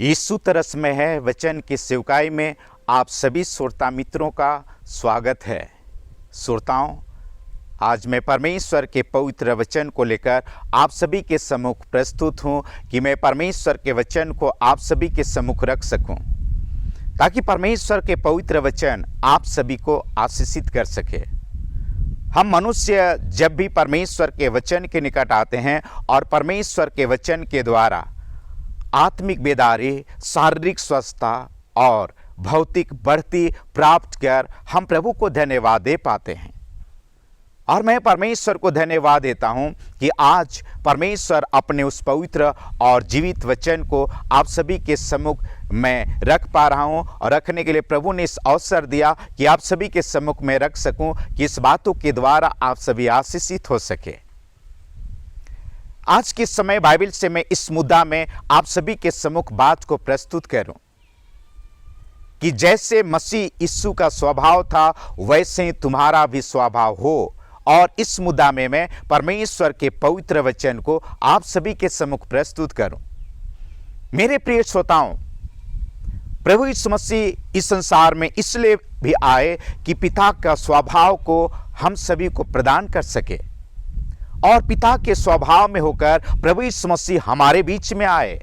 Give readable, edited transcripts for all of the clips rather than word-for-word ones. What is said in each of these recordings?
यीशु तरस में है वचन की सेवकाई में आप सभी श्रोता मित्रों का स्वागत है। श्रोताओं, आज मैं परमेश्वर के पवित्र वचन को लेकर आप सभी के सम्मुख प्रस्तुत हूं कि मैं परमेश्वर के वचन को आप सभी के सम्मुख रख सकूं, ताकि परमेश्वर के पवित्र वचन आप सभी को आशीषित कर सके। हम मनुष्य जब भी परमेश्वर के वचन के निकट आते हैं और परमेश्वर के वचन के द्वारा आत्मिक बेदारी, शारीरिक स्वस्थता और भौतिक बढ़ती प्राप्त कर हम प्रभु को धन्यवाद दे पाते हैं। और मैं परमेश्वर को धन्यवाद देता हूं कि आज परमेश्वर अपने उस पवित्र और जीवित वचन को आप सभी के सम्मुख में रख पा रहा हूं, और रखने के लिए प्रभु ने इस अवसर दिया कि आप सभी के सम्मुख में रख सकूं, कि इस बातों के द्वारा आप सभी आशीषित हो सके। आज के समय बाइबल से मैं इस मुद्दा में आप सभी के सम्मुख बात को प्रस्तुत करूं कि जैसे मसीह यीशु का स्वभाव था वैसे ही तुम्हारा भी स्वभाव हो। और इस मुद्दा में मैं परमेश्वर के पवित्र वचन को आप सभी के सम्मुख प्रस्तुत करूं। मेरे प्रिय श्रोताओं, प्रभु यीशु मसीह इस संसार में इसलिए भी आए कि पिता का स्वभाव को हम सभी को प्रदान कर सके, और पिता के स्वभाव में होकर प्रभु यीशु मसीह हमारे बीच में आए,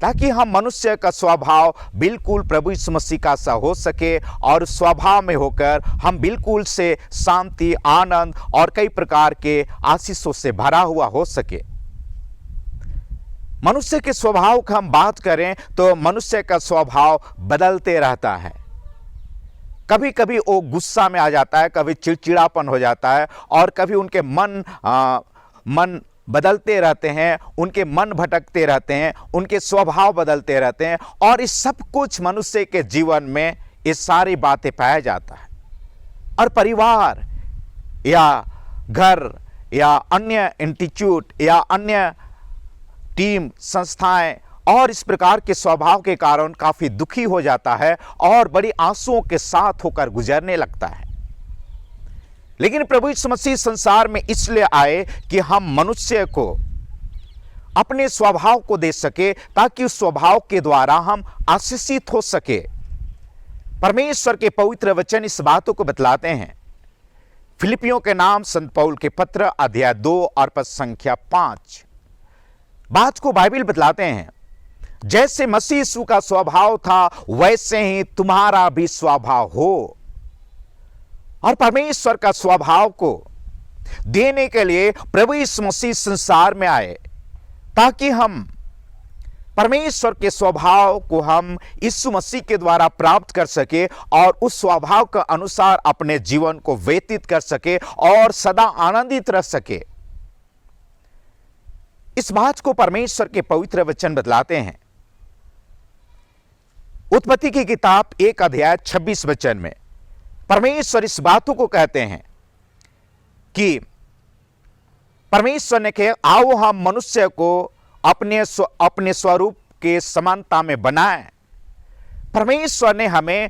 ताकि हम मनुष्य का स्वभाव बिल्कुल प्रभु यीशु मसीह का सा हो सके, और स्वभाव में होकर हम बिल्कुल से शांति, आनंद और कई प्रकार के आशीषों से भरा हुआ हो सके। मनुष्य के स्वभाव का हम बात करें तो मनुष्य का स्वभाव बदलते रहता है। कभी कभी वो गुस्सा में आ जाता है, कभी चिड़चिड़ापन हो जाता है, और कभी उनके मन बदलते रहते हैं, उनके मन भटकते रहते हैं, उनके स्वभाव बदलते रहते हैं। और इस सब कुछ मनुष्य के जीवन में ये सारी बातें पाया जाता है। और परिवार या घर या अन्य इंस्टीट्यूट या अन्य टीम, संस्थाएं और इस प्रकार के स्वभाव के कारण काफी दुखी हो जाता है और बड़ी आंसुओं के साथ होकर गुजरने लगता है। लेकिन प्रभु यीशु मसीह संसार में इसलिए आए कि हम मनुष्य को अपने स्वभाव को दे सके, ताकि उस स्वभाव के द्वारा हम आशीषित हो सके। परमेश्वर के पवित्र वचन इस बातों को बतलाते हैं। फिलिपियों के नाम संत पौल के पत्र अध्याय 2 और पद संख्या 5 बात को बाइबल बतलाते हैं, जैसे मसीह यीशु का स्वभाव था वैसे ही तुम्हारा भी स्वभाव हो। और परमेश्वर का स्वभाव को देने के लिए प्रभु यीशु मसीह संसार में आए, ताकि हम परमेश्वर के स्वभाव को हम यीशु मसीह के द्वारा प्राप्त कर सके, और उस स्वभाव के अनुसार अपने जीवन को व्यतीत कर सके और सदा आनंदित रह सके। इस बात को परमेश्वर के पवित्र वचन बतलाते हैं। उत्पत्ति की किताब 1 अध्याय 26 वचन में परमेश्वर इस बातों को कहते हैं कि परमेश्वर ने कहा, आओ हम मनुष्य को अपने स्वरूप के समानता में बनाएं। परमेश्वर ने हमें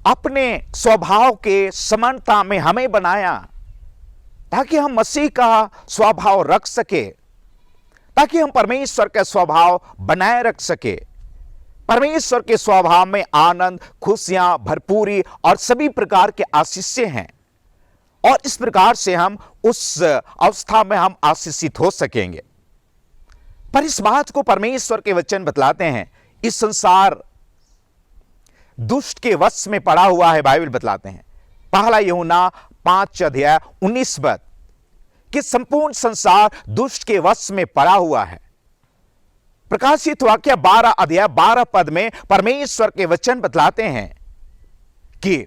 अपने स्वभाव के समानता में हमें बनाया, ताकि हम मसीह का स्वभाव रख सके, ताकि हम परमेश्वर का स्वभाव बनाए रख सके। परमेश्वर के स्वभाव में आनंद, खुशियां, भरपूरी और सभी प्रकार के आशीषें हैं, और इस प्रकार से हम उस अवस्था में हम आशीषित हो सकेंगे। पर इस बात को परमेश्वर के वचन बतलाते हैं, इस संसार दुष्ट के वश में पड़ा हुआ है। बाइबल बतलाते हैं, पहला यूहन्ना 5 अध्याय 19 पद, कि संपूर्ण संसार दुष्ट के वश में पड़ा हुआ है। प्रकाशित वाक्य 12 अध्याय 12 पद में परमेश्वर के वचन बतलाते हैं कि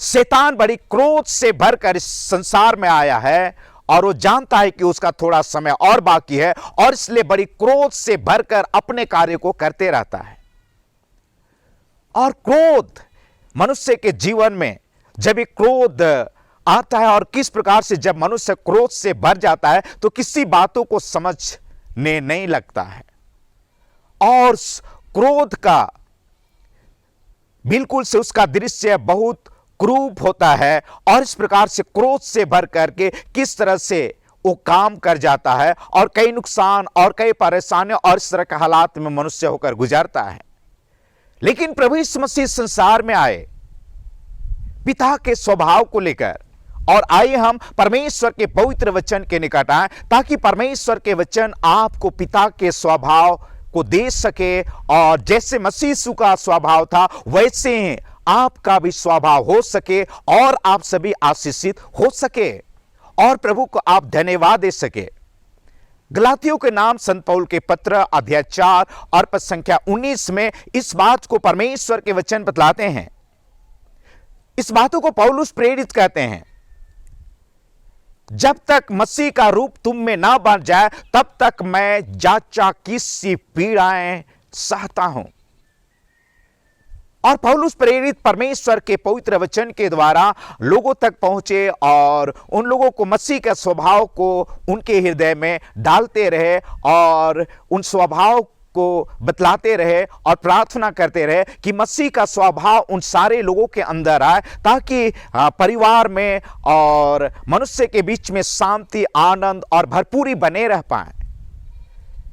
शैतान बड़ी क्रोध से भरकर इस संसार में आया है, और वो जानता है कि उसका थोड़ा समय और बाकी है, और इसलिए बड़ी क्रोध से भरकर अपने कार्य को करते रहता है। और क्रोध मनुष्य के जीवन में जब एक क्रोध आता है, और किस प्रकार से जब मनुष्य क्रोध से भर जाता है तो किसी बातों को समझने नहीं लगता है, और क्रोध का बिल्कुल से उसका दृश्य बहुत क्रूप होता है। और इस प्रकार से क्रोध से भर करके किस तरह से वो काम कर जाता है और कई नुकसान और कई परेशानियों और इस तरह के हालात में मनुष्य होकर गुजरता है। लेकिन प्रभु यीशु मसीह संसार में आए पिता के स्वभाव को लेकर, और आइए हम परमेश्वर के पवित्र वचन के निकट आए ताकि परमेश्वर के वचन आपको पिता के स्वभाव को दे सके, और जैसे मसीह यीशु का स्वभाव था वैसे ही आपका भी स्वभाव हो सके और आप सभी आशीषित हो सके और प्रभु को आप धन्यवाद दे सके। गलातियों के नाम संत पौल के पत्र अध्याय 4 और पद संख्या 19 में इस बात को परमेश्वर के वचन बतलाते हैं। इस बातों को पौलुस प्रेरित कहते हैं, जब तक मसीह का रूप तुम में ना बन जाए तब तक मैं जाचा किसी पीड़ाएं सहता हूं। और पौलुस प्रेरित परमेश्वर के पवित्र वचन के द्वारा लोगों तक पहुंचे और उन लोगों को मसीह के स्वभाव को उनके हृदय में डालते रहे और उन स्वभाव को बतलाते रहे और प्रार्थना करते रहे कि मसीह का स्वभाव उन सारे लोगों के अंदर आए, ताकि परिवार में और मनुष्य के बीच में शांति, आनंद और भरपूरी बने रह पाए।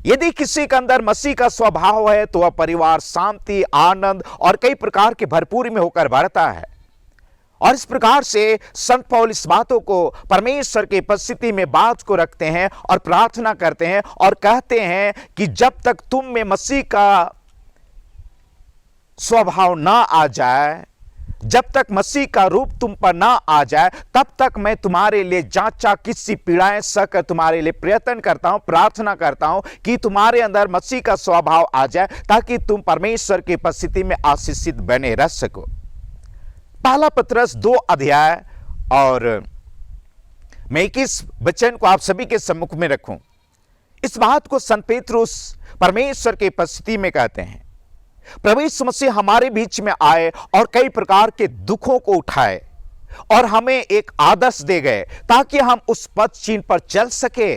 यदि किसी के अंदर मसीह का स्वभाव है तो वह परिवार शांति, आनंद और कई प्रकार के भरपूरी में होकर बढ़ता है। और इस प्रकार से संत पौल इस बातों को परमेश्वर की उपस्थिति में बात को रखते हैं और प्रार्थना करते हैं और कहते हैं कि जब तक तुम में मसीह का स्वभाव ना आ जाए, जब तक मसीह का रूप तुम पर ना आ जाए, तब तक मैं तुम्हारे लिए जांचा किसी पीड़ाएं सहकर तुम्हारे लिए प्रयत्न करता हूं, प्रार्थना करता हूं कि तुम्हारे अंदर मसीह का स्वभाव आ जाए ताकि तुम परमेश्वर की उपस्थिति में आशीषित बने रह सको। पहला पत्रस 2 अध्याय और मैं 21 वचन को आप सभी के सम्मुख में रखूं। इस बात को संत पेत्रुस परमेश्वर की उपस्थिति में कहते हैं, प्रभु यीशु मसीह हमारे बीच में आए और कई प्रकार के दुखों को उठाए और हमें एक आदर्श दे गए ताकि हम उस पथ चिन्ह पर चल सके।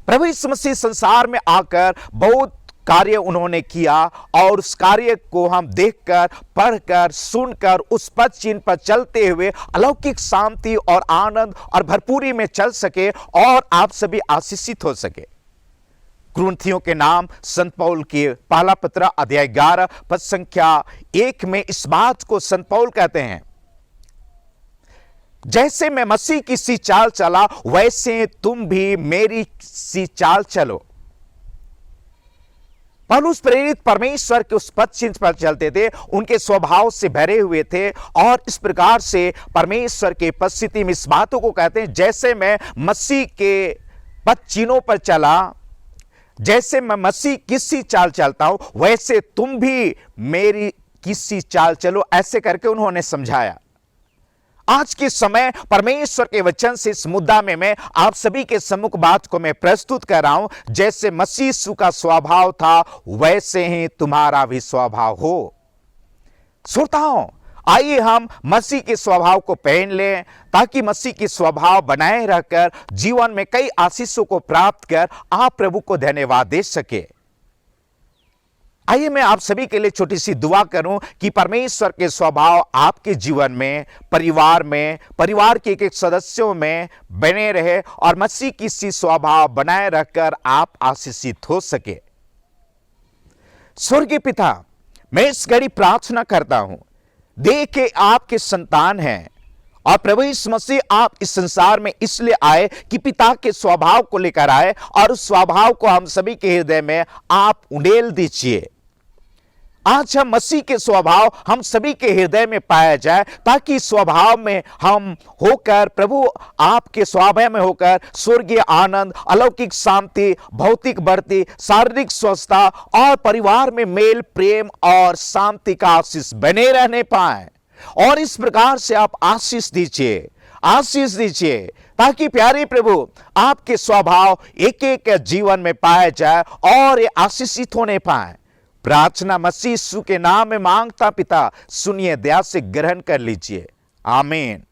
प्रभु यीशु मसीह संसार में आकर बहुत कार्य उन्होंने किया और उस कार्य को हम देखकर, पढ़कर, सुनकर उस पथ चिन्ह पर चलते हुए अलौकिक शांति और आनंद और भरपूरी में चल सके और आप सभी आशीषित हो सके। कुरिन्थियों के नाम संत पौल के पहला पत्र अध्याय 11 पद संख्या 1 में इस बात को संत पौल कहते हैं, जैसे मैं मसीह की सी चाल चला वैसे तुम भी मेरी सी चाल चलो। पौलुस प्रेरित परमेश्वर के उस पथ चिन्ह पर चलते थे, उनके स्वभाव से भरे हुए थे और इस प्रकार से परमेश्वर के उपस्थिति में इस बातों को कहते हैं, जैसे मैं मसीह के पथ चिन्हों पर चला, जैसे मैं मसीह किसी चाल चलता हूं वैसे तुम भी मेरी किसी चाल चलो। ऐसे करके उन्होंने समझाया। आज के समय परमेश्वर के वचन से इस मुद्दा में मैं आप सभी के सम्मुख बात को मैं प्रस्तुत कर रहा हूं, जैसे मसीह यीशु का स्वभाव था वैसे ही तुम्हारा भी स्वभाव हो। श्रोताओं, आइए हम मसीह के स्वभाव को पहन लें ताकि मसीह की स्वभाव बनाए रहकर जीवन में कई आशीषों को प्राप्त कर आप प्रभु को धन्यवाद दे सके। आइए मैं आप सभी के लिए छोटी सी दुआ करूं कि परमेश्वर के स्वभाव आपके जीवन में, परिवार के एक सदस्यों में बने रहे और मसीह की सी स्वभाव बनाए रखकर आप आशीषित हो सके। स्वर्गीय पिता, मैं इस घड़ी प्रार्थना करता हूं, देखे आपके संतान हैं और प्रभु यीशु मसीह आप इस संसार में इसलिए आए कि पिता के स्वभाव को लेकर आए और उस स्वभाव को हम सभी के हृदय में आप उंडेल दीजिए। आज हम मसीह के स्वभाव हम सभी के हृदय में पाया जाए ताकि स्वभाव में हम होकर प्रभु आपके स्वभाव में होकर स्वर्गीय आनंद, अलौकिक शांति, भौतिक बढ़ती, शारीरिक स्वस्थता और परिवार में मेल, प्रेम और शांति का आशीष बने रहने पाए। और इस प्रकार से आप आशीष दीजिए ताकि प्यारे प्रभु आपके स्वभाव एक एक जीवन में पाया जाए और ये आशीषित होने पाए। प्रार्थना मसीह यीशु के नाम में मांगता पिता, सुनिए, दया से ग्रहण कर लीजिए। आमीन।